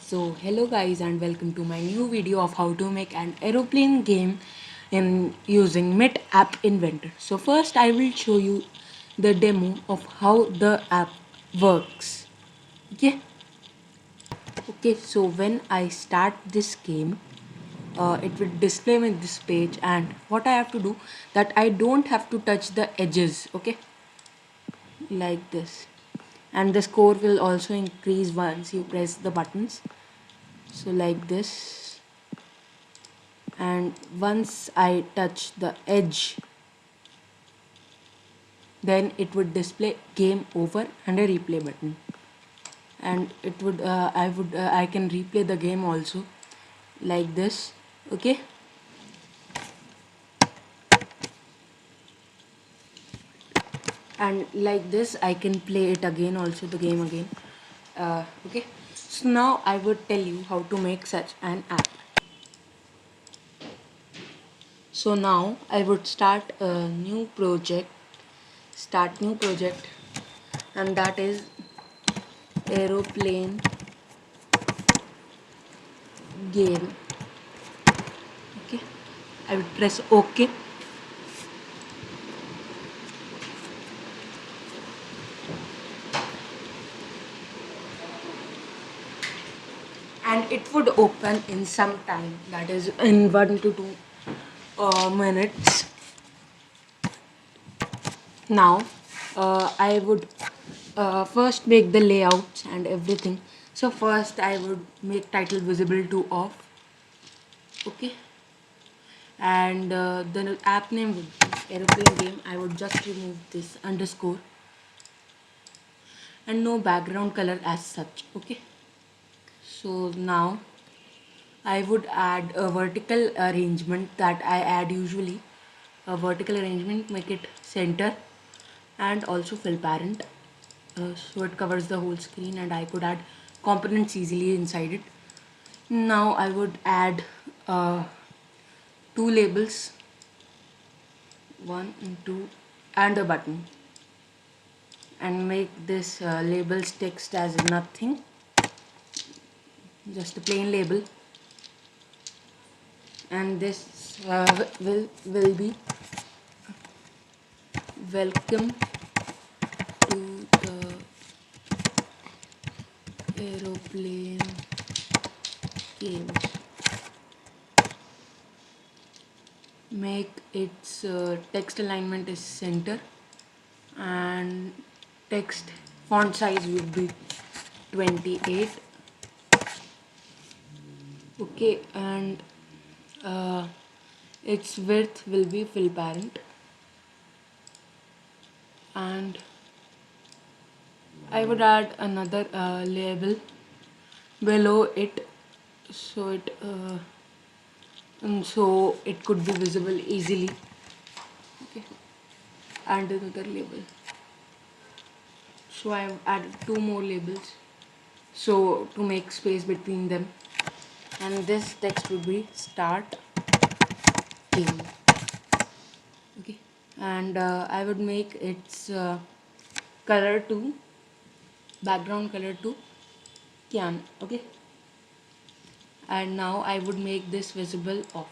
So hello guys and welcome to my new video of how to make an aeroplane game in using Mit App Inventor. So first I will show you the demo of how the app works. Okay. Okay, so when I start this game, it will display me this page, and what I have to do that I don't have to touch the edges. Okay, like this, and the score will also increase once you press the buttons. So like this, and once I touch the edge, then it would display game over and a replay button, and it would I can replay the game also like this. Okay, and like this I can play it again, also the game again. Okay, so now I would tell you how to make such an app. So now I would start a new project, and that is aeroplane game. Okay, I would press OK, and it would open in some time, that is in 1 to 2 minutes. Now I would first make the layouts and everything. So first I would make title visible to off. Okay, and the app name would be aeroplane game. I would just remove this underscore and no background color as such. Okay, so now I would add a vertical arrangement that I add usually. A vertical arrangement, make it center, and also fill parent, so it covers the whole screen, and I could add components easily inside it. Now I would add two labels, one and two, and a button, and make this labels text as nothing, just a plain label, and this will be welcome to the aeroplane game. Make its text alignment is center, and text font size will be 28. Okay, and uh, its width will be fill parent, and I would add another label below it, so it could be visible easily. Okay, and another label. So I have added two more labels, so to make space between them, and this text would be start game. Okay, and I would make its color to background color to cyan. Okay, and now I would make this visible off.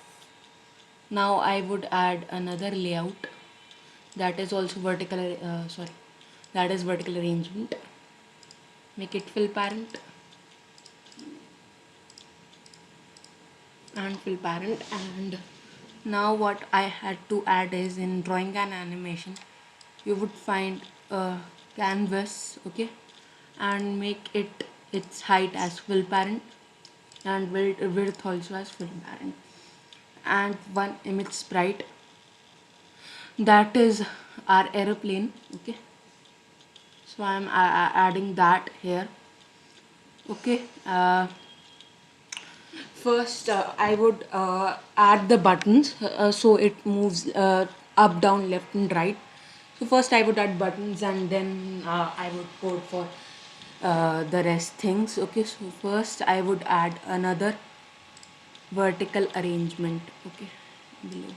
Now I would add another layout that is also vertical, that is vertical arrangement. Make it fill parent and fill parent, and now what I had to add is, in drawing an animation you would find a canvas. Okay, and make it its height as fill parent, and width also as fill parent, and one image sprite, that is our aeroplane. Okay, so I'm adding that here. Okay, first I would add the buttons, so it moves up, down, left and right. So first I would add buttons, and then I would code for the rest things. Okay, so first I would add another vertical arrangement. Okay, below,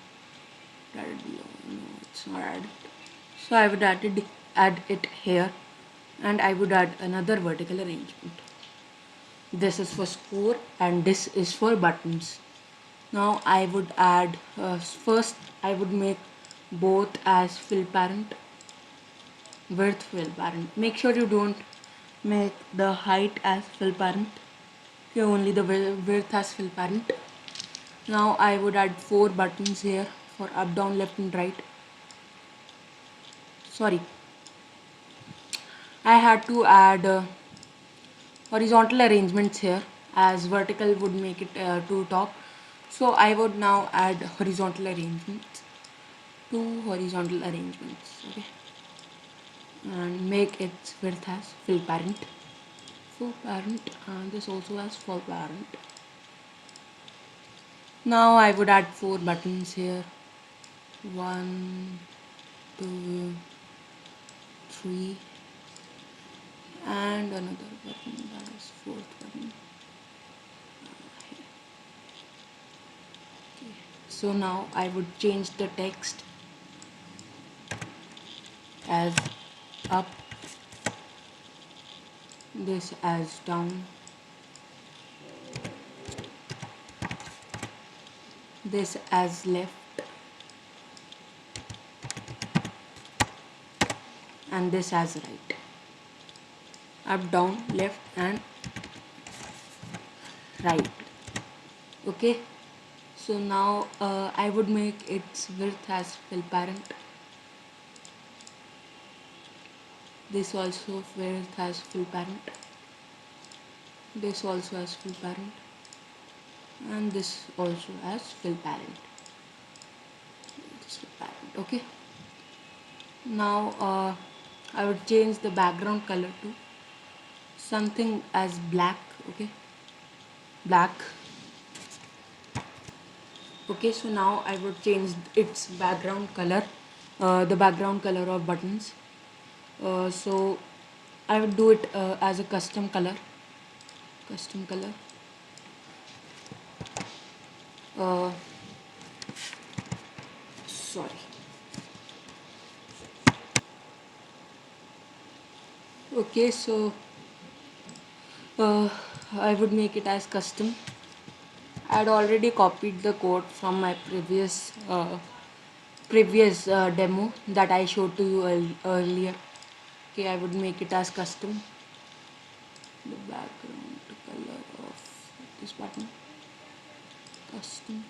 add below, no, it's not added. So I would add it, here, and I would add another vertical arrangement. This is for score and this is for buttons. Now I would add first I would make both as fill parent, width fill parent. Make sure you don't make the height as fill parent. Okay, only the width as fill parent. Now I would add 4 buttons here for up, down, left and right. Sorry, I had to add horizontal arrangements here, as vertical would make it to top. So I would now add horizontal arrangements, 2 horizontal arrangements, okay, and make its width as fill parent, full parent, and this also as full parent. Now I would add 4 buttons here, 1, 2, 3, and another button, that is 4th button. So now I would change the text as up, this as down, this as left, and this as right. Up, down, left and right. Okay, so now I would make its width as fill parent. This also width has fill parent. This also has fill parent. And this also has fill parent. This fill parent. Okay. Now I would change the background color to something as black. Okay, black. Okay, so now I would change its background color, the background color of buttons. So I would do it as a custom color. Custom color. Uh, Sorry. Okay, so I would make it as custom. I had already copied the code from my previous demo that I showed to you earlier. Okay, I would make it as custom. The background color of this button, custom,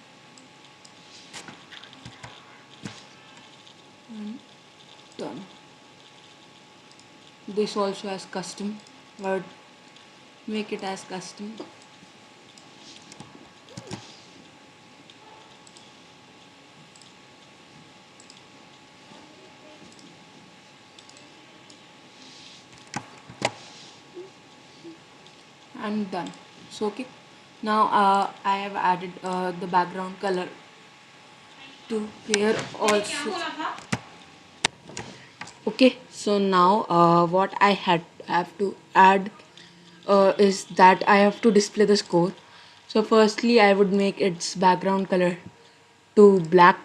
and done. This also as custom. I would make it as custom. And done. So okay, now I have added the background color to here also. Okay, so now what I have to add is that I have to display the score. So firstly I would make its background color to black.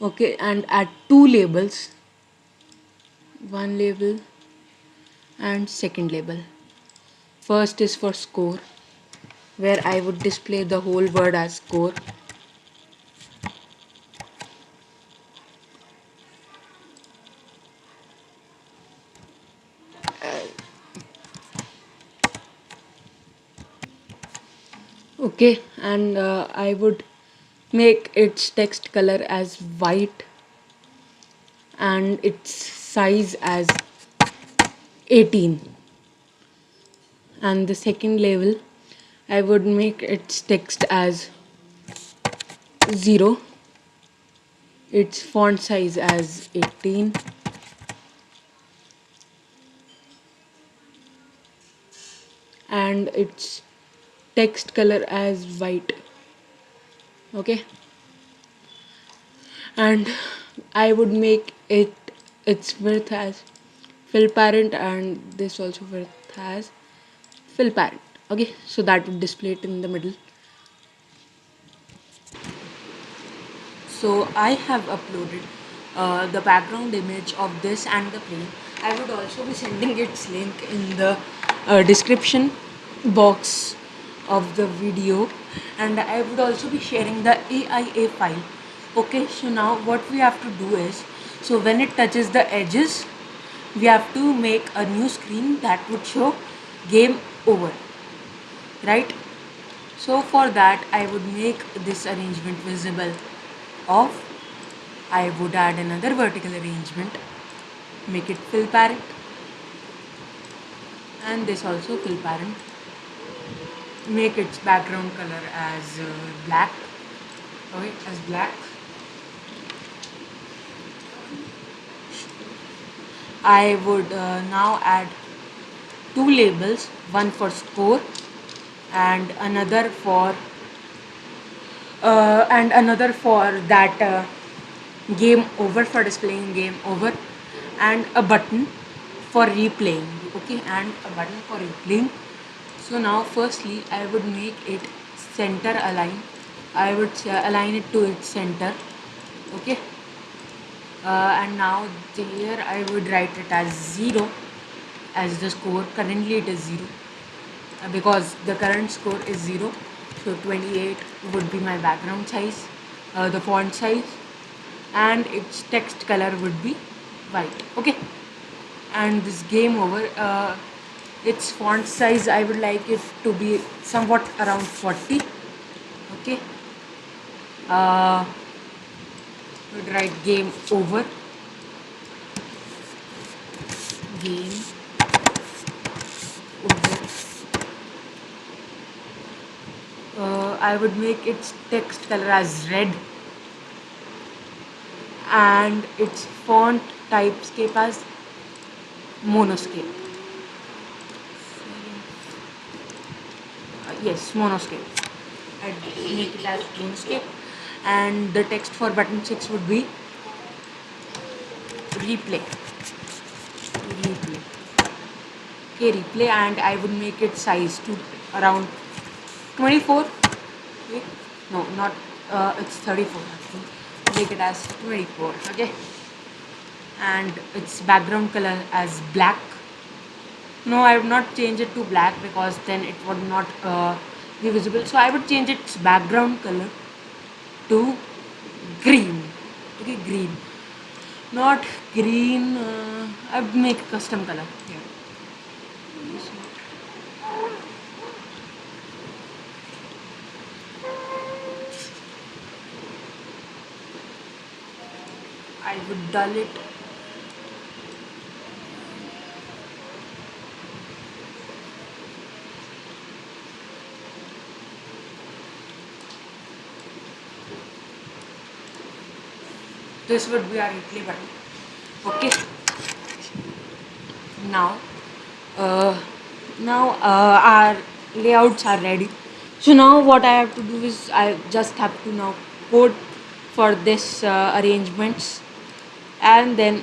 Okay, and add 2 labels, one label and second label. First is for score, where I would display the whole word as score. Okay, and I would make its text color as white and its size as 18. And the second label, I would make its text as 0, its font size as 18, and its text color as white. Okay, and I would make its width as fill parent and this also width as fill parent. Okay, so that would display it in the middle. So I have uploaded the background image of this and the plane. I would also be sending its link in the description. box of the video, and I would also be sharing the AIA file. Okay, so now what we have to do is, so when it touches the edges, we have to make a new screen that would show game over, right? So for that I would make this arrangement visible off. I would add another vertical arrangement, make it fill parent, and this also fill parent. Make its background color as black. Okay, as black. I would now add two labels, one for score and another for that game over, for displaying game over, and a button for replaying. Okay, and a button for replaying. So now firstly I would make it center align. I would align it to its center. Okay, and now here I would write it as 0 as the score. Currently it is 0 because the current score is 0. So 28 would be my background size, the font size, and its text color would be white. Okay, and this game over, its font size I would like it to be somewhat around 40. Okay, would write game over, game over. I would make its text color as red and its font typescape as monoscape. Yes, monoscape. I'd make it as monoscape, and the text for button 6 would be replay. Replay. Okay, replay, and I would make its size to around 24. Okay. No, not it's 34 actually. Make it as 24. Okay, and its background color as black. No, I would not change it to black because then it would not be visible. So I would change its background color to green. Okay, green. Not green. I would make a custom color here. I would dull it. This would be our replay button. Okay. Now, uh, our layouts are ready. So now what I have to do is I just have to now code for this arrangements, and then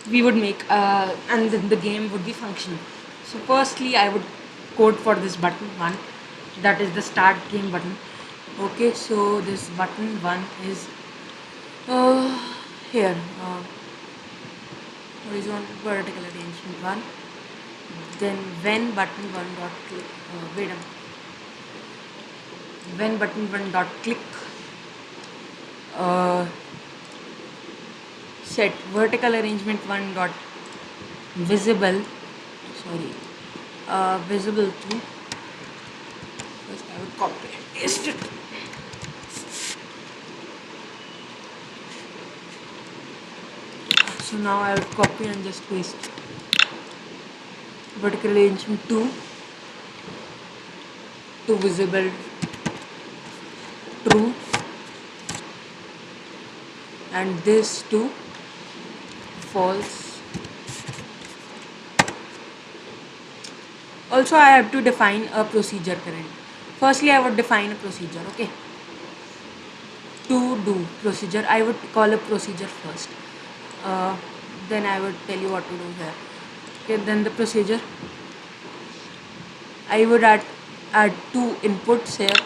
we would make and then the game would be functional. So firstly I would code for this button 1, that is the start game button. Okay, so this button 1 is uh, here, horizontal vertical arrangement 1. Then when button 1 dot click, wait a minute, when button 1 dot click, uh, set vertical arrangement 1 dot visible, sorry, visible to, first I would copy and paste it. So now I would copy and just paste vertical arrangement 2 to visible true, and this to false. Also I have to define a procedure current. Firstly I would define a procedure. Okay, to do procedure I would call a procedure first, then I would tell you what to do here. Okay, then the procedure I would add two inputs here.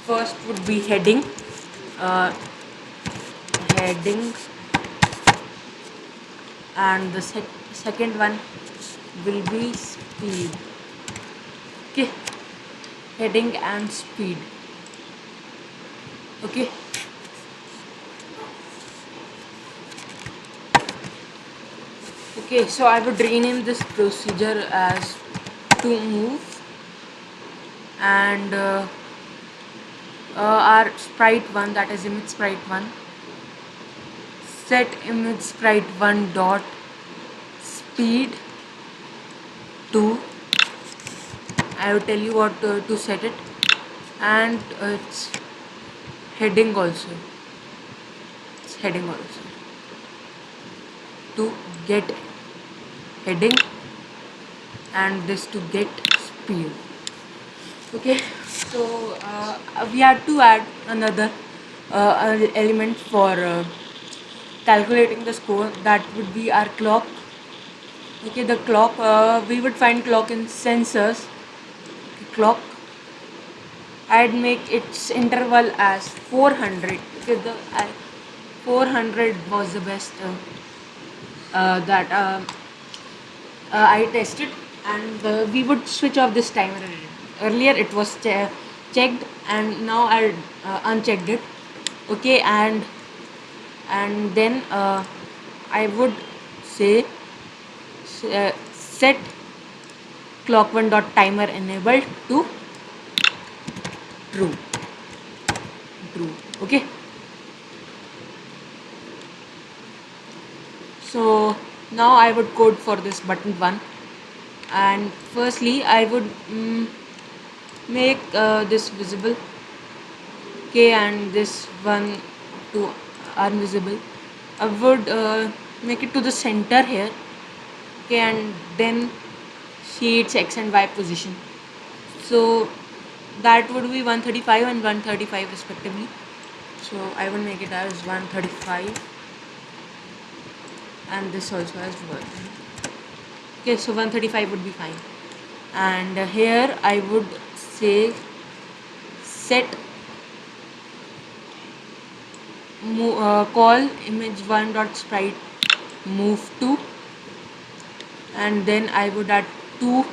First would be heading, uh, heading and the second one will be speed. Okay, heading and speed. Okay, okay, so I would rename this procedure as to move, and our sprite 1, that is image sprite 1, set image sprite 1 dot speed to, I will tell you what to set it, and it's heading also, it's heading also, to get heading, and this to get speed. Okay, so we had to add another element for calculating the score, that would be our clock. Okay, the clock, we would find clock in sensors. Clock, I'd make its interval as 400. Okay, the 400 was the best that I tested, and we would switch off this timer. Earlier it was checked, and now I unchecked it. Okay, and then I would say set clock one dot timer enabled to true. True. Okay. So now I would code for this button one, and firstly I would make this visible. Okay, and this one to invisible. I would make it to the center here. Okay, and then see its x and y position. So that would be 135 and 135 respectively. So I will make it as 135, and this also as 1. Okay, so 135 would be fine. And here I would say set call image 1 dot sprite move to, and then I would add 2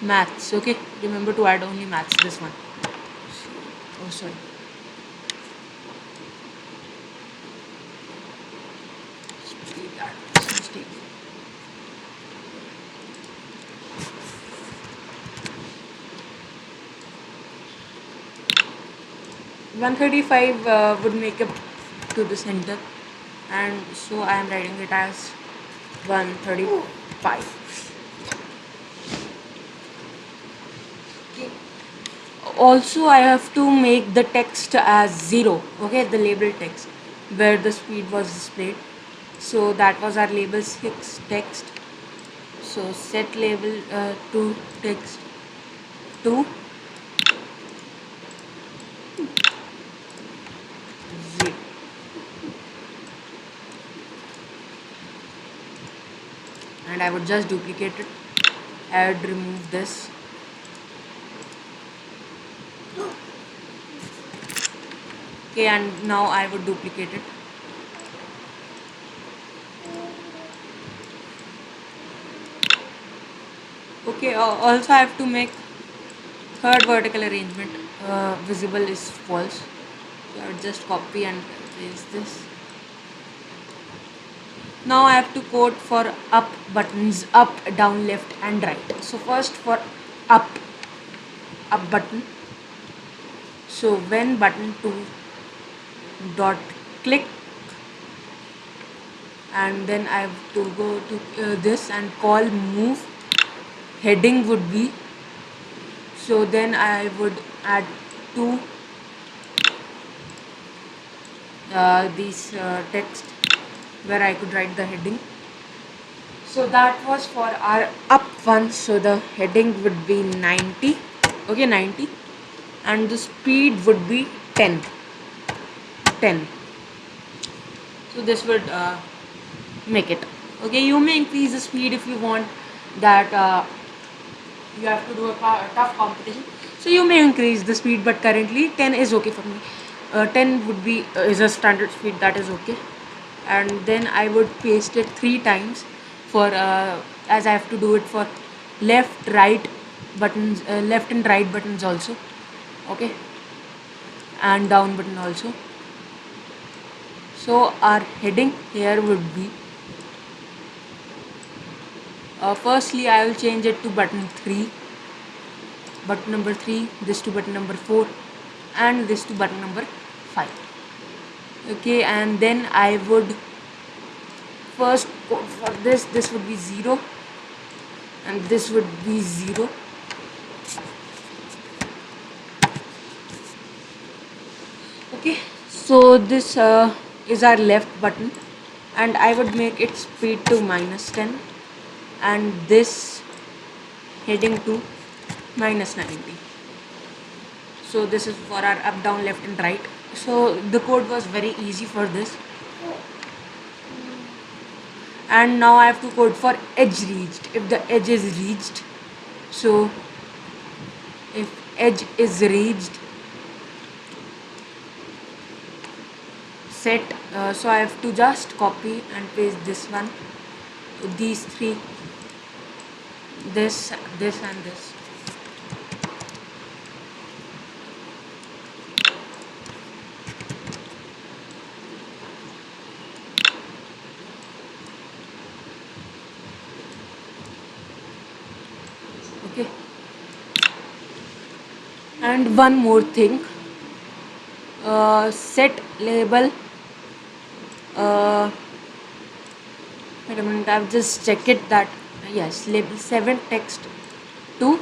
maths. Okay, remember to add only maths, this one. Oh, sorry. That was mistake. One 35 would make up to the center, and so I am writing it as 135. Okay. Also I have to make the text as 0. Okay, the label text where the speed was displayed. So that was our label 6 text. So set label to text to 0. And I would just duplicate it. I would remove this. Okay, and now I would duplicate it. Okay, also I have to make third vertical arrangement. Visible is false. So I would just copy and paste this. Now I have to code for up buttons, up, down, left and right. So first for up button. So when button 2 dot click, and then I have to go to this and call move, heading would be, so then I would add 2 these text where I could write the heading. So that was for our up one. So the heading would be 90. Okay, 90, and the speed would be 10. So this would make it. Okay, you may increase the speed if you want that you have to do a tough competition. So you may increase the speed, but currently 10 is okay for me. 10 would be is a standard speed, that is okay. and then I would paste it 3 times for as I have to do it for left right buttons, left and right buttons also. Okay, and down button also. So our heading here would be, firstly I will change it to button 3, button number 3, this to button number 4, and this to button number 5. Okay, and then I would first code for this would be 0, and this would be 0. Okay, so this is our left button, and I would make its speed to -10, and this heading to -90. So this is for our up, down, left and right. So the code was very easy for this. And now I have to code for edge reached. If the edge is reached, so if edge is reached, set, so I have to just copy and paste this one, these three, this and this. Okay, and one more thing, set label, wait a minute, I've just checked it that yes, label 7 text to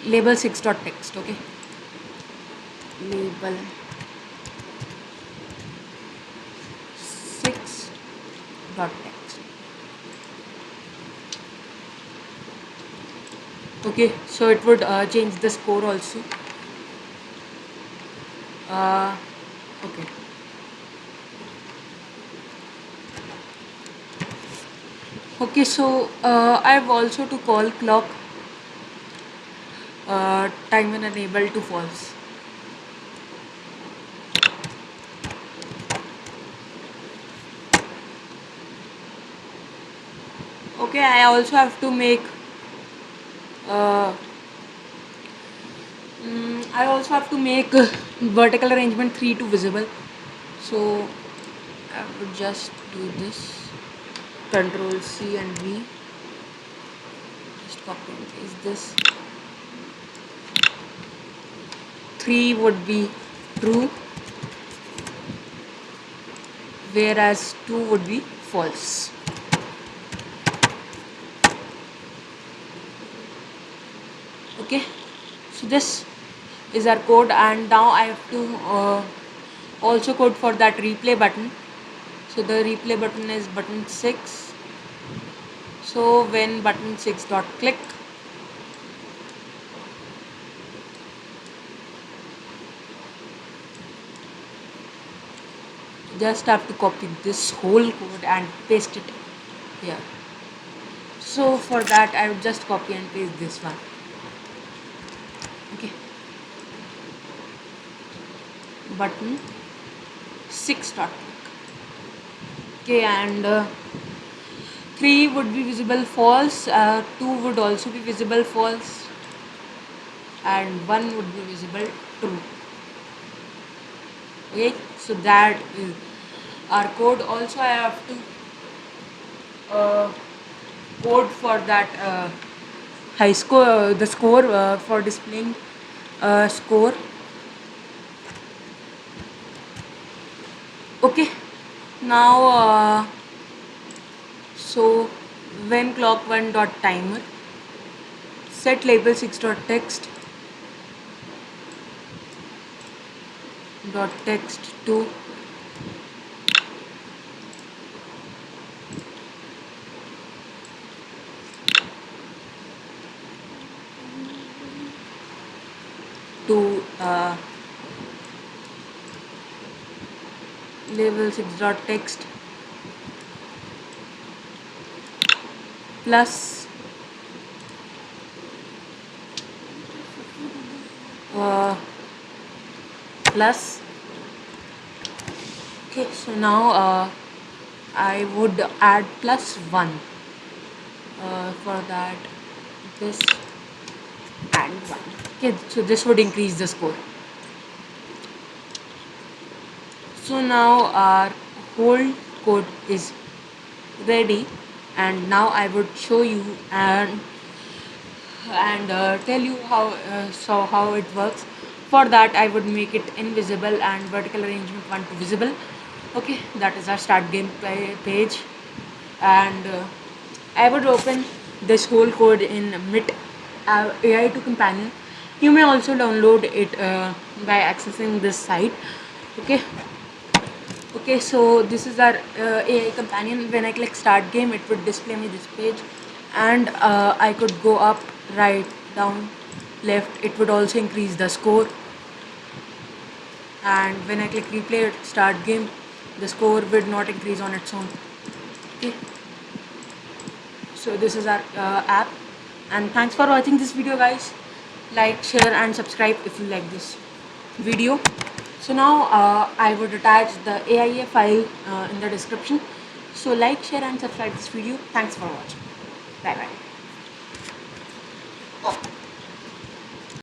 label 6 dot text. Okay, label 6 dot text. Okay, so it would change the score also. Okay, okay, so I have also to call clock timer enable to false. Okay, I also have to make uh, I also have to make vertical arrangement 3 to visible. So I would just do this, Control C and V, just copy and paste this. 3 would be true, whereas 2 would be false. Okay, so this is our code, and now I have to also code for that replay button. So the replay button is button 6. So when button 6 dot click, just have to copy this whole code and paste it here. So for that I would just copy and paste this one. Okay, button 6 dot click. Okay, and 3 would be visible false, 2 would also be visible false, and 1 would be visible true. Okay, so that is our code. Also I have to code for that high score, the score for displaying score. Okay, now so when clock 1 dot timer, set label 6 dot text to label 6 dot text plus uh, plus Okay, so now I would add +1. For that, this and 1. Okay, so this would increase the score. So now our whole code is ready, and now I would show you and tell you how it works. For that, I would make it invisible and vertical arrangement 1 to visible. Okay, that is our start game page, and I would open this whole code in MIT AI to Companion. You may also download it by accessing this site. Okay, okay, so this is our AI companion. When I click start game, it would display me this page, and I could go up, right, down, left. It would also increase the score. And when I click replay start game, the score would not increase on its own. Okay, so this is our app, and thanks for watching this video, guys. Like, share, and subscribe if you like this video. So now I would attach the AIA file in the description. So like, share, and subscribe this video. Thanks for watching. Bye bye.